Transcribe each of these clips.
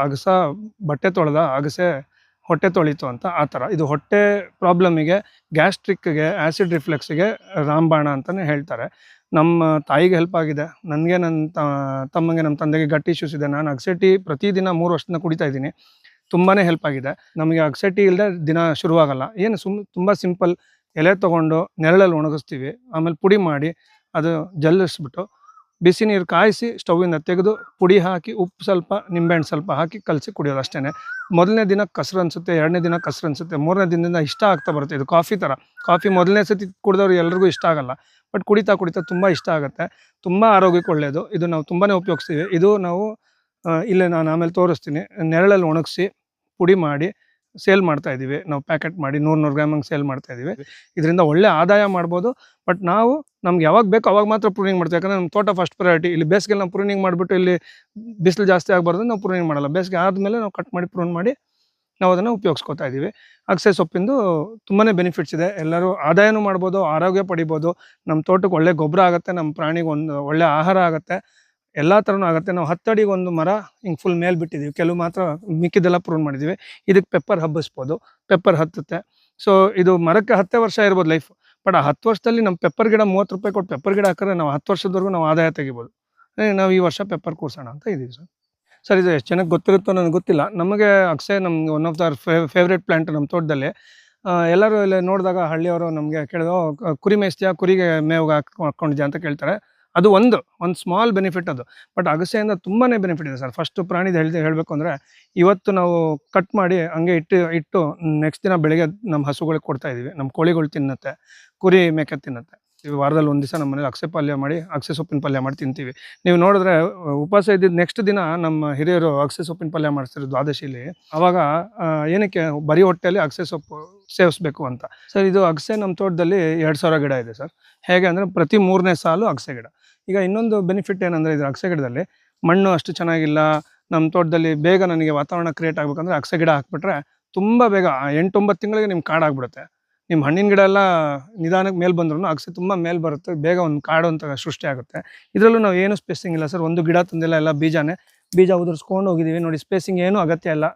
ಅಗಸ ಬಟ್ಟೆ ತೊಳೆದ ಅಗಸೆ ಹೊಟ್ಟೆ ತೊಳೀತು ಅಂತ ಆ ಥರ. ಇದು ಹೊಟ್ಟೆ ಪ್ರಾಬ್ಲಮಿಗೆ, ಗ್ಯಾಸ್ಟ್ರಿಕ್ಗೆ, ಆ್ಯಸಿಡ್ ರಿಫ್ಲೆಕ್ಸ್ಗೆ ರಾಮಬಾಣ ಅಂತಲೇ ಹೇಳ್ತಾರೆ. ನಮ್ಮ ತಾಯಿಗೆ ಹೆಲ್ಪ್ ಆಗಿದೆ. ನನಗೆ, ನನ್ನ ತಮ್ಮಂಗೆ, ನಮ್ಮ ತಂದೆಗೆ ಗಟ್ ಇಶ್ಯೂಸ್ ಇದೆ. ನಾನು ಅಗಸೆ ಟೀ ಪ್ರತಿದಿನ 3 ವರ್ಷದಿಂದ ಕುಡಿತಾ ಇದ್ದೀನಿ. ತುಂಬಾ ಹೆಲ್ಪ್ ಆಗಿದೆ. ನಮಗೆ ಅಗಸೆ ಟೀ ಇಲ್ಲದೆ ದಿನ ಶುರುವಾಗಲ್ಲ. ಏನು ತುಂಬ ಸಿಂಪಲ್. ಎಲೆ ತೊಗೊಂಡು ನೆರಳಲ್ಲಿ ಒಣಗಿಸ್ತೀವಿ, ಆಮೇಲೆ ಪುಡಿ ಮಾಡಿ ಅದು ಜಲ್ಲಿಸ್ಬಿಟ್ಟು ಬಿಸಿ ನೀರು ಕಾಯಿಸಿ ಸ್ಟವ್ವಿಂದ ತೆಗೆದು ಪುಡಿ ಹಾಕಿ ಉಪ್ಪು ಸ್ವಲ್ಪ, ನಿಂಬೆಹಣ್ಣು ಸ್ವಲ್ಪ ಹಾಕಿ ಕಲಸಿ ಕುಡಿಯೋದು ಅಷ್ಟೇ. ಮೊದಲನೇ ದಿನ ಕಸರು ಅನಿಸುತ್ತೆ, 2ನೇ ದಿನ ಕಸರು ಅನಿಸುತ್ತೆ, 3ನೇ ದಿನದಿಂದ ಇಷ್ಟ ಆಗ್ತಾ ಬರುತ್ತೆ. ಇದು ಕಾಫಿ ಥರ. ಕಾಫಿ ಮೊದಲನೇ ಸತಿ ಕುಡಿದವ್ರು ಎಲ್ರಿಗೂ ಇಷ್ಟ ಆಗಲ್ಲ, ಬಟ್ ಕುಡಿತಾ ಕುಡಿತಾ ತುಂಬ ಇಷ್ಟ ಆಗುತ್ತೆ. ತುಂಬ ಆರೋಗ್ಯಕ್ಕೆ ಒಳ್ಳೆಯದು. ಇದು ನಾವು ತುಂಬಾ ಉಪಯೋಗಿಸ್ತೀವಿ. ಇದು ನಾವು ಇಲ್ಲೇ ನಾನು ಆಮೇಲೆ ತೋರಿಸ್ತೀನಿ. ನೆರಳಲ್ಲಿ ಒಣಗಿಸಿ ಪುಡಿ ಮಾಡಿ ಸೇಲ್ ಮಾಡ್ತಾ ಇದ್ದೀವಿ. ನಾವು ಪ್ಯಾಕೆಟ್ ಮಾಡಿ 100 ಗ್ರಾಮ್ ಹಂಗೆ ಸೇಲ್ ಮಾಡ್ತಾ ಇದ್ದೀವಿ. ಇದರಿಂದ ಒಳ್ಳೆ ಆದಾಯ ಮಾಡ್ಬೋದು. ಬಟ್ ನಾವು ನಮ್ಗೆ ಯಾವಾಗ ಬೇಕೋ ಅವಾಗ ಮಾತ್ರ ಪ್ರೂನಿಂಗ್ ಮಾಡ್ತೀವಿ. ಯಾಕಂದರೆ ನಮ್ಮ ತೋಟ ಫಸ್ಟ್ ಪ್ರಯಾರಿಟಿ. ಇಲ್ಲಿ ಬೇಸಿಗೆಯಲ್ಲಿ ನಾವು ಪ್ರೂನಿಂಗ್ ಮಾಡಿಬಿಟ್ಟು ಇಲ್ಲಿ ಬಿಸಿಲು ಜಾಸ್ತಿ ಆಗಬಾರ್ದು ನಾವು ಪ್ರೂನಿಂಗ್ ಮಾಡಲ್ಲ. ಬೇಸಿಗೆ ಆದಮೇಲೆ ನಾವು ಕಟ್ ಮಾಡಿ ಪ್ರೂನ್ ಮಾಡಿ ನಾವು ಅದನ್ನು ಉಪಯೋಗಿಸ್ಕೊತಾ ಇದ್ದೀವಿ. ಅಗಸೆ ಸೊಪ್ಪಿಂದು ತುಂಬಾ ಬೆನಿಫಿಟ್ಸ್ ಇದೆ. ಎಲ್ಲರೂ ಆದಾಯನೂ ಮಾಡ್ಬೋದು, ಆರೋಗ್ಯ ಪಡಿಬೋದು. ನಮ್ಮ ತೋಟಕ್ಕೆ ಒಳ್ಳೆ ಗೊಬ್ಬರ ಆಗುತ್ತೆ, ನಮ್ಮ ಪ್ರಾಣಿಗೆ ಒಂದು ಒಳ್ಳೆ ಆಹಾರ ಆಗುತ್ತೆ, ಎಲ್ಲ ಥರನೂ ಆಗುತ್ತೆ. ನಾವು 10 ಅಡಿಗೆ ಒಂದು ಮರ ಹಿಂಗೆ ಫುಲ್ ಮೇಲೆ ಬಿಟ್ಟಿದ್ದೀವಿ. ಕೆಲವು ಮಾತ್ರ ಮಿಕ್ಕಿದೆಲ್ಲ ಪ್ರೂನ್ ಮಾಡಿದ್ದೀವಿ. ಇದಕ್ಕೆ ಪೆಪ್ಪರ್ ಹಬ್ಬಿಸ್ಬೋದು, ಪೆಪ್ಪರ್ ಹತ್ತುತ್ತೆ. ಸೊ ಇದು ಮರಕ್ಕೆ 10 ವರ್ಷ ಇರ್ಬೋದು ಲೈಫ್. ಬಟ್ ಆ 10 ವರ್ಷದಲ್ಲಿ ನಮ್ಮ ಪೆಪ್ಪರ್ ಗಿಡ 30 ರೂಪಾಯಿ ಕೊಟ್ಟು ಪೆಪ್ಪರ್ ಗಿಡ ಹಾಕಿದ್ರೆ ನಾವು 10 ವರ್ಷದವರೆಗೂ ನಾವು ಆದಾಯ ತೆಗಿಬೋದು. ನಾವು ಈ ವರ್ಷ ಪೆಪ್ಪರ್ ಕೂರ್ಸೋಣ ಅಂತ ಇದ್ದೀವಿ ಸರ್. ಸರ್ ಇದು ಎಷ್ಟು ಜನಕ್ಕೆ ಗೊತ್ತಿರುತ್ತೋ ನನಗೆ ಗೊತ್ತಿಲ್ಲ. ನಮಗೆ ಅಗಸೆ ನಮ್ಗೆ one of the favourite plant ನಮ್ಮ ತೋಟದಲ್ಲಿ. ಎಲ್ಲರೂ ಇಲ್ಲಿ ನೋಡಿದಾಗ ಹಳ್ಳಿಯವರು ನಮಗೆ ಕೇಳಿದ್ರು, ಕುರಿ ಮೇಯಿಸ್ತೀಯಾ, ಕುರಿಗೆ ಮೇವು ಹಾಕ್ಕೊಂಡಿದ್ಯಾ ಅಂತ ಕೇಳ್ತಾರೆ. ಅದು ಒಂದು ಸ್ಮಾಲ್ ಬೆನಿಫಿಟ್ ಅದು. ಬಟ್ ಅಗಸೆಯಿಂದ ತುಂಬಾ ಬೆನಿಫಿಟ್ ಇದೆ ಸರ್. ಫಸ್ಟು ಪ್ರಾಣಿದು ಹೇಳಬೇಕು ಅಂದರೆ, ಇವತ್ತು ನಾವು ಕಟ್ ಮಾಡಿ ಹಂಗೆ ಇಟ್ಟು ನೆಕ್ಸ್ಟ್ ದಿನ ಬೆಳಗ್ಗೆ ನಮ್ಮ ಹಸುಗಳಿಗೆ ಕೊಡ್ತಾ ಇದ್ದೀವಿ. ನಮ್ಮ ಕೋಳಿಗಳು ತಿನ್ನುತ್ತೆ, ಕುರಿ ಮೇಕೆ ತಿನ್ನುತ್ತೆ. ವಾರದಲ್ಲಿ ಒಂದು ದಿವಸ ನಮ್ಮ ಮನೇಲಿ ಅಗಸೆ ಪಲ್ಯ ಮಾಡಿ, ಅಗಸೆ ಸೊಪ್ಪಿನ ಪಲ್ಯ ಮಾಡಿ ತಿಂತೀವಿ. ನೀವು ನೋಡಿದ್ರೆ ಉಪವಾಸ ಇದ್ದಿದ್ದು ನೆಕ್ಸ್ಟ್ ದಿನ ನಮ್ಮ ಹಿರಿಯರು ಅಗಸೆ ಸೊಪ್ಪಿನ ಪಲ್ಯ ಮಾಡಿಸ್ತಿದ್ರು ದ್ವಾದಶಿಲಿ. ಆವಾಗ ಏನಕ್ಕೆ ಬರೀ ಹೊಟ್ಟೆಯಲ್ಲಿ ಅಗಸೆ ಸೊಪ್ಪು ಸೇವಿಸ್ಬೇಕು ಅಂತ. ಸರ್ ಇದು ಅಗಸೆ ನಮ್ಮ ತೋಟದಲ್ಲಿ 2000 ಗಿಡ ಇದೆ ಸರ್. ಹೇಗೆ ಅಂದರೆ ಪ್ರತಿ 3ನೇ ಸಾಲು ಅಗಸೆ ಗಿಡ. ಈಗ ಇನ್ನೊಂದು ಬೆನಿಫಿಟ್ ಏನಂದರೆ, ಇದು ಅಗಸೆ ಗಿಡದಲ್ಲಿ ಮಣ್ಣು ಅಷ್ಟು ಚೆನ್ನಾಗಿಲ್ಲ. ನಮ್ಮ ತೋಟದಲ್ಲಿ ಬೇಗ ನನಗೆ ವಾತಾವರಣ ಕ್ರಿಯೇಟ್ ಆಗಬೇಕಂದ್ರೆ ಅಗಸೆ ಗಿಡ ಹಾಕ್ಬಿಟ್ರೆ ತುಂಬ ಬೇಗ 8-9 ತಿಂಗಳಿಗೆ ನಿಮ್ಮ ಕಾಡಾಗ್ಬಿಡುತ್ತೆ. ನಿಮ್ಮ ಹಣ್ಣಿನ ಗಿಡ ಎಲ್ಲ ನಿಧಾನಕ್ಕೆ ಮೇಲೆ ಬಂದ್ರೂ ಅಗಸೆ ತುಂಬ ಮೇಲೆ ಬರುತ್ತೆ, ಬೇಗ ಒಂದು ಕಾಡು ಅಂತ ಸೃಷ್ಟಿ ಆಗುತ್ತೆ. ಇದರಲ್ಲೂ ನಾವು ಏನು ಸ್ಪೇಸಿಂಗ್ ಇಲ್ಲ ಸರ್. ಒಂದು ಗಿಡ ತಂದಿಲ್ಲ, ಎಲ್ಲ ಬೀಜ ಉದುರಿಸ್ಕೊಂಡು ಹೋಗಿದ್ದೀವಿ ನೋಡಿ. ಸ್ಪೇಸಿಂಗ್ ಏನೂ ಅಗತ್ಯ ಇಲ್ಲ,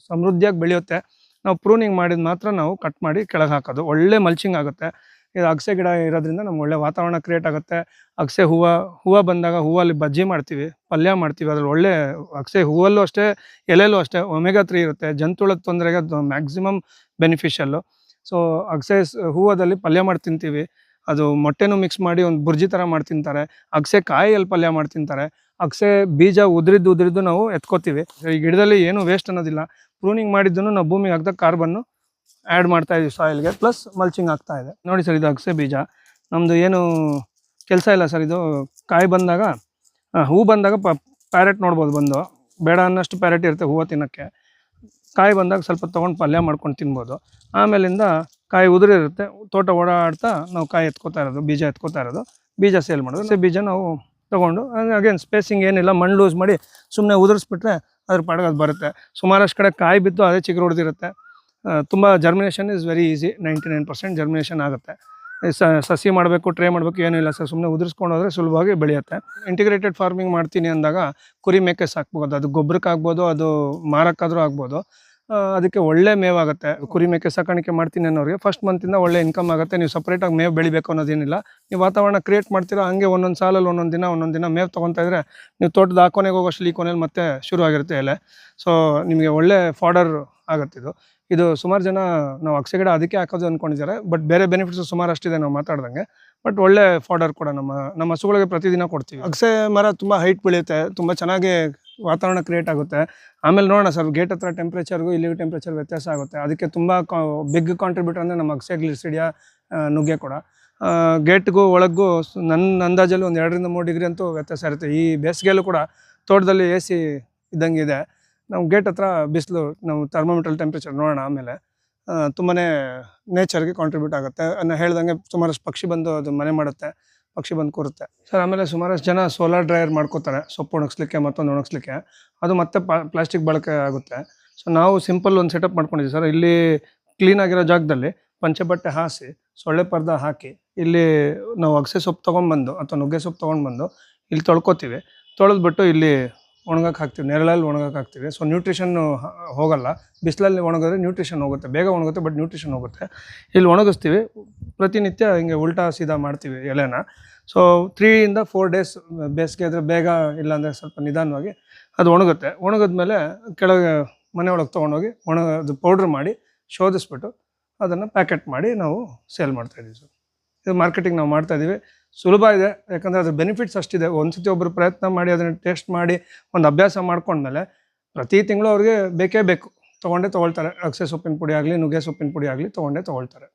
ಸಮೃದ್ಧಿಯಾಗಿ ಬೆಳೆಯುತ್ತೆ. ನಾವು ಪ್ರೂನಿಂಗ್ ಮಾಡಿದ ಮಾತ್ರ ನಾವು ಕಟ್ ಮಾಡಿ ಕೆಳಗೆ ಹಾಕೋದು. ಒಳ್ಳೆ ಮಲ್ಚಿಂಗ್ ಆಗುತ್ತೆ. ಇದು ಅಗಸೆ ಗಿಡ ಇರೋದ್ರಿಂದ ನಮ್ಗೆ ಒಳ್ಳೆ ವಾತಾವರಣ ಕ್ರಿಯೇಟ್ ಆಗುತ್ತೆ. ಅಗಸೆ ಹೂವು ಬಂದಾಗ ಹೂವಲ್ಲಿ ಬಜ್ಜಿ ಮಾಡ್ತೀವಿ, ಪಲ್ಯ ಮಾಡ್ತೀವಿ. ಅದ್ರಲ್ಲಿ ಒಳ್ಳೆ ಅಗಸೆ ಹೂವಲ್ಲೂ ಅಷ್ಟೇ, ಎಲೆಯಲ್ಲೂ ಅಷ್ಟೇ ಒಮೆಗಾ 3 ಇರುತ್ತೆ. ಜಂತುಹುಳದ ತೊಂದರೆಗೆ ಅದು ಮ್ಯಾಕ್ಸಿಮಮ್ ಬೆನಿಫಿಷಿಯಲ್ಲು. ಸೊ ಅಗಸೆ ಹೂವದಲ್ಲಿ ಪಲ್ಯ ಮಾಡಿ ತಿಂತೀವಿ. ಅದು ಮೊಟ್ಟೆನೂ ಮಿಕ್ಸ್ ಮಾಡಿ ಒಂದು ಬುರ್ಜಿ ಥರ ಮಾಡಿ ತಿಂತಾರೆ. ಅಗಸೆ ಕಾಯಿಯಲ್ಲಿ ಪಲ್ಯ ಮಾಡಿ ತಿಂತಾರೆ. ಅಗಸೆ ಬೀಜ ಉದುರಿದ್ದು ನಾವು ಎತ್ಕೋತೀವಿ. ಈ ಗಿಡದಲ್ಲಿ ಏನೂ ವೇಸ್ಟ್ ಅನ್ನೋದಿಲ್ಲ. ಪ್ರೂನಿಂಗ್ ಮಾಡಿದ್ದನ್ನು ನಾವು ಭೂಮಿಗೆ ಹಾಕಿದಾಗ ಕಾರ್ಬನ್ನು ಆ್ಯಡ್ ಮಾಡ್ತಾ ಇದೀವಿ ಸಾಯಿಲ್ಗೆ, ಪ್ಲಸ್ ಮಲ್ಚಿಂಗ್ ಆಗ್ತಾ ಇದೆ ನೋಡಿ ಸರ್. ಇದು ಅಗಸೆ ಬೀಜ. ನಮ್ಮದು ಏನು ಕೆಲಸ ಇಲ್ಲ ಸರ್. ಇದು ಕಾಯಿ ಬಂದಾಗ, ಹೂ ಬಂದಾಗ ಪ್ಯಾರೆಟ್ ನೋಡ್ಬೋದು ಬಂದು. ಬೇಡ ಅನ್ನಷ್ಟು ಪ್ಯಾರೆಟ್ ಇರುತ್ತೆ ಹೂವು ತಿನ್ನೋಕ್ಕೆ. ಕಾಯಿ ಬಂದಾಗ ಸ್ವಲ್ಪ ತೊಗೊಂಡು ಪಲ್ಯ ಮಾಡ್ಕೊಂಡು ತಿನ್ಬೋದು. ಆಮೇಲಿಂದ ಕಾಯಿ ಉದುರಿರುತ್ತೆ, ತೋಟ ಓಡಾಡ್ತಾ ನಾವು ಕಾಯಿ ಎತ್ಕೋತಾ ಇರೋದು, ಬೀಜ ಎತ್ಕೋತಾ ಇರೋದು, ಬೀಜ ಸೇಲ್ ಮಾಡೋದು. ಬೀಜ ನಾವು ತೊಗೊಂಡು ಅಗೇನ್ ಸ್ಪೇಸಿಂಗ್ ಏನಿಲ್ಲ, ಮಣ್ಣು ಲೂಸ್ ಮಾಡಿ ಸುಮ್ಮನೆ ಉದುರಿಸ್ಬಿಟ್ರೆ ಅದ್ರ ಪಾಡಿಗೆ ಅದು ಬರುತ್ತೆ. ಸುಮಾರಷ್ಟು ಕಡೆ ಕಾಯಿ ಬಿದ್ದು ಅದೇ ಚಿಗುರು ಹೊಡೆದಿರುತ್ತೆ. ತುಂಬ germination is very easy. 99% germination ಆಗುತ್ತೆ. ಸಸಿ ಮಾಡಬೇಕು, ಟ್ರೈ ಮಾಡಬೇಕು ಏನೂ ಇಲ್ಲ ಸರ್. ಸುಮ್ಮನೆ ಉದುರಿಸ್ಕೊಂಡು ಹೋದರೆ ಸುಲಭವಾಗಿ ಬೆಳೆಯುತ್ತೆ. ಇಂಟಿಗ್ರೇಟೆಡ್ ಫಾರ್ಮಿಂಗ್ ಮಾಡ್ತೀನಿ ಅಂದಾಗ ಕುರಿ ಮೇಕೆ ಸಾಕ್ಬೋದು. ಅದು ಗೊಬ್ಬರಕ್ಕಾಗ್ಬೋದು, ಅದು ಮಾರಕ್ಕಾದರೂ ಆಗ್ಬೋದು. ಅದಕ್ಕೆ ಒಳ್ಳೆ ಮೇವಾಗುತ್ತೆ. ಕುರಿ ಮೇಕೆ ಸಾಕಾಣಿಕೆ ಮಾಡ್ತೀನಿ ಅನ್ನೋರಿಗೆ ಫಸ್ಟ್ ಮಂತಿಂದ ಒಳ್ಳೆ ಇನ್ಕಮ್ ಆಗುತ್ತೆ. ನೀವು ಸಪ್ರೇಟಾಗಿ ಮೇವು ಬೆಳಿಬೇಕು ಅನ್ನೋದೇನಿಲ್ಲ. ನೀವು ವಾತಾವರಣ ಕ್ರಿಯೇಟ್ ಮಾಡ್ತೀರಾ, ಹಂಗೆ ಒಂದೊಂದು ಸಾಲಲ್ಲಿ ಒಂದೊಂದು ದಿನ ಮೇವು ತೊಗೊತಾ ಇದ್ದರೆ ನೀವು ತೋಟದ ಆ ಕೊನೆಗೆ ಹೋಗೋಷ್ಟು ಈ ಕೊನೆಯಲ್ಲಿ ಮತ್ತೆ ಶುರು ಆಗಿರುತ್ತೆ ಎಲೆ. ಸೊ ನಿಮಗೆ ಒಳ್ಳೆ ಫಾಡರ್ ಆಗುತ್ತಿದು. ಇದು ಸುಮಾರು ಜನ ನಾವು ಅಗಸೆ ಗಿಡ ಅದಕ್ಕೆ ಹಾಕೋದು ಅಂದ್ಕೊಂಡಿದ್ದಾರೆ. ಬಟ್ ಬೇರೆ ಬೆನಿಫಿಟ್ಸು ಸುಮಾರು ಅಷ್ಟಿದೆ ನಾವು ಮಾತಾಡ್ದಂಗೆ. ಬಟ್ ಒಳ್ಳೆ ಫಾಡರ್ ಕೂಡ ನಮ್ಮ ಹಸುಗಳಿಗೆ ಪ್ರತಿದಿನ ಕೊಡ್ತೀವಿ. ಅಗಸೆ ಮರ ತುಂಬ ಹೈಟ್ ಬೆಳೆಯುತ್ತೆ, ತುಂಬ ಚೆನ್ನಾಗಿ ವಾತಾವರಣ ಕ್ರಿಯೇಟ್ ಆಗುತ್ತೆ. ಆಮೇಲೆ ನೋಡೋಣ ಸರ್, ಗೇಟ್ ಹತ್ರ ಟೆಂಪ್ರೇಚರ್ಗೂ ಇಲ್ಲಿಗೂ ಟೆಂಪ್ರೇಚರ್ ವ್ಯತ್ಯಾಸ ಆಗುತ್ತೆ. ಅದಕ್ಕೆ ತುಂಬ ಬಿಗ್ ಕಾಂಟ್ರಿಬ್ಯೂಟರ್ ಅಂದರೆ ನಮ್ಮ ಅಗಸೆ ಗ್ಲಿಸಿಡಿಯಾ ನುಗ್ಗೆ ಕೂಡ. ಗೇಟ್ಗೂ ಒಳಗೂ ನನ್ನ ಅಂದಾಜಲ್ಲಿ ಒಂದು 2 ರಿಂದ 3 ಡಿಗ್ರಿ ಅಂತೂ ವ್ಯತ್ಯಾಸ ಇರುತ್ತೆ. ಈ ಬೇಸಿಗೆಯಲ್ಲೂ ಕೂಡ ತೋಟದಲ್ಲಿ AC ಇದ್ದಂಗೆ ಇದೆ. ನಾವು ಗೇಟ್ ಹತ್ರ ಬಿಸಿಲು, ನಾವು ಥರ್ಮೋಮೀಟ್ರಲ್ಲಿ ಟೆಂಪ್ರೇಚರ್ ನೋಡೋಣ ಆಮೇಲೆ. ತುಂಬಾ ನೇಚರ್ಗೆ ಕಾಂಟ್ರಿಬ್ಯೂಟ್ ಆಗುತ್ತೆ. ಹೇಳ್ದಂಗೆ ಸುಮಾರಷ್ಟು ಪಕ್ಷಿ ಬಂದು ಅದು ಮನೆ ಮಾಡುತ್ತೆ, ಪಕ್ಷಿ ಬಂದು ಕೂರುತ್ತೆ ಸರ್. ಆಮೇಲೆ ಸುಮಾರಷ್ಟು ಜನ ಸೋಲಾರ್ ಡ್ರೈಯರ್ ಮಾಡ್ಕೋತಾರೆ ಸೊಪ್ಪು ಒಣಗಿಸ್ಲಿಕ್ಕೆ, ಮತ್ತೊಂದು ಒಣಗಿಸ್ಲಿಕ್ಕೆ. ಅದು ಮತ್ತೆ ಪ್ಲಾಸ್ಟಿಕ್ ಬಳಕೆ ಆಗುತ್ತೆ. ಸೊ ನಾವು ಸಿಂಪಲ್ ಒಂದು ಸೆಟಪ್ ಮಾಡ್ಕೊಂಡಿದ್ದೀವಿ ಸರ್. ಇಲ್ಲಿ ಕ್ಲೀನಾಗಿರೋ ಜಾಗದಲ್ಲಿ ಪಂಚೆ ಬಟ್ಟೆ ಹಾಸಿ, ಸೊಳ್ಳೆ ಪರ್ದ ಹಾಕಿ, ಇಲ್ಲಿ ನಾವು ಅಗಸೆ ಸೊಪ್ಪು ತೊಗೊಂಡ್ಬಂದು ಅಥವಾ ನುಗ್ಗೆ ಸೊಪ್ಪು ತೊಗೊಂಡ್ಬಂದು ಇಲ್ಲಿ ತೊಳ್ಕೊತೀವಿ. ತೊಳೆದ್ಬಿಟ್ಟು ಇಲ್ಲಿ ಒಣಗಕ್ಕೆ ಹಾಕ್ತೀವಿ, ನೆರಳಲ್ಲಿ ಒಣಗಕ್ಕೆ ಹಾಕ್ತೀವಿ. ಸೊ ನ್ಯೂಟ್ರಿಷನ್ನು ಹೋಗಲ್ಲ. ಬಿಸಿಲಲ್ಲಿ ಒಣಗಿದ್ರೆ ನ್ಯೂಟ್ರಿಷನ್ ಹೋಗುತ್ತೆ, ಬೇಗ ಒಣಗುತ್ತೆ, ಬಟ್ ನ್ಯೂಟ್ರಿಷನ್ ಹೋಗುತ್ತೆ. ಇಲ್ಲಿ ಒಣಗಿಸ್ತೀವಿ, ಪ್ರತಿನಿತ್ಯ ಹಿಂಗೆ ಉಲ್ಟಾ ಸೀದಾ ಮಾಡ್ತೀವಿ ಎಲೆನ. ಸೊ 3 ಇಂದ 4 ಡೇಸ್ ಬೇಸಿಗೆ ಆದರೆ ಬೇಗ, ಇಲ್ಲಾಂದರೆ ಸ್ವಲ್ಪ ನಿಧಾನವಾಗಿ ಅದು ಒಣಗುತ್ತೆ. ಒಣಗಿದ್ಮೇಲೆ ಕೆಳಗೆ ಮನೆ ಒಳಗೆ ತೊಗೊಂಡೋಗಿ ಅದು ಪೌಡ್ರ್ ಮಾಡಿ ಶೋಧಿಸ್ಬಿಟ್ಟು ಅದನ್ನು ಪ್ಯಾಕೆಟ್ ಮಾಡಿ ನಾವು ಸೇಲ್ ಮಾಡ್ತಾಯಿದ್ದೀವಿ ಸರ್. ಇದು ಮಾರ್ಕೆಟಿಂಗ್ ನಾವು ಮಾಡ್ತಾಯಿದ್ದೀವಿ. ಸುಲಭ ಇದೆ, ಯಾಕಂದರೆ ಅದ್ರ ಬೆನಿಫಿಟ್ಸ್ ಅಷ್ಟಿದೆ. ಒಂದು ಸತಿ ಒಬ್ಬರು ಪ್ರಯತ್ನ ಮಾಡಿ ಅದನ್ನು ಟೇಸ್ಟ್ ಮಾಡಿ ಒಂದು ಅಭ್ಯಾಸ ಮಾಡ್ಕೊಂಡ್ಮೇಲೆ ಪ್ರತಿ ತಿಂಗಳು ಅವ್ರಿಗೆ ಬೇಕೇ ಬೇಕು, ತೊಗೊಳ್ತಾರೆ. ಅಗಸೆ ಸೊಪ್ಪಿನ ಪುಡಿ ಆಗಲಿ, ನುಗ್ಗೆ ಸೊಪ್ಪಿನ ಪುಡಿ ಆಗಲಿ ತೊಗೊಳ್ತಾರೆ.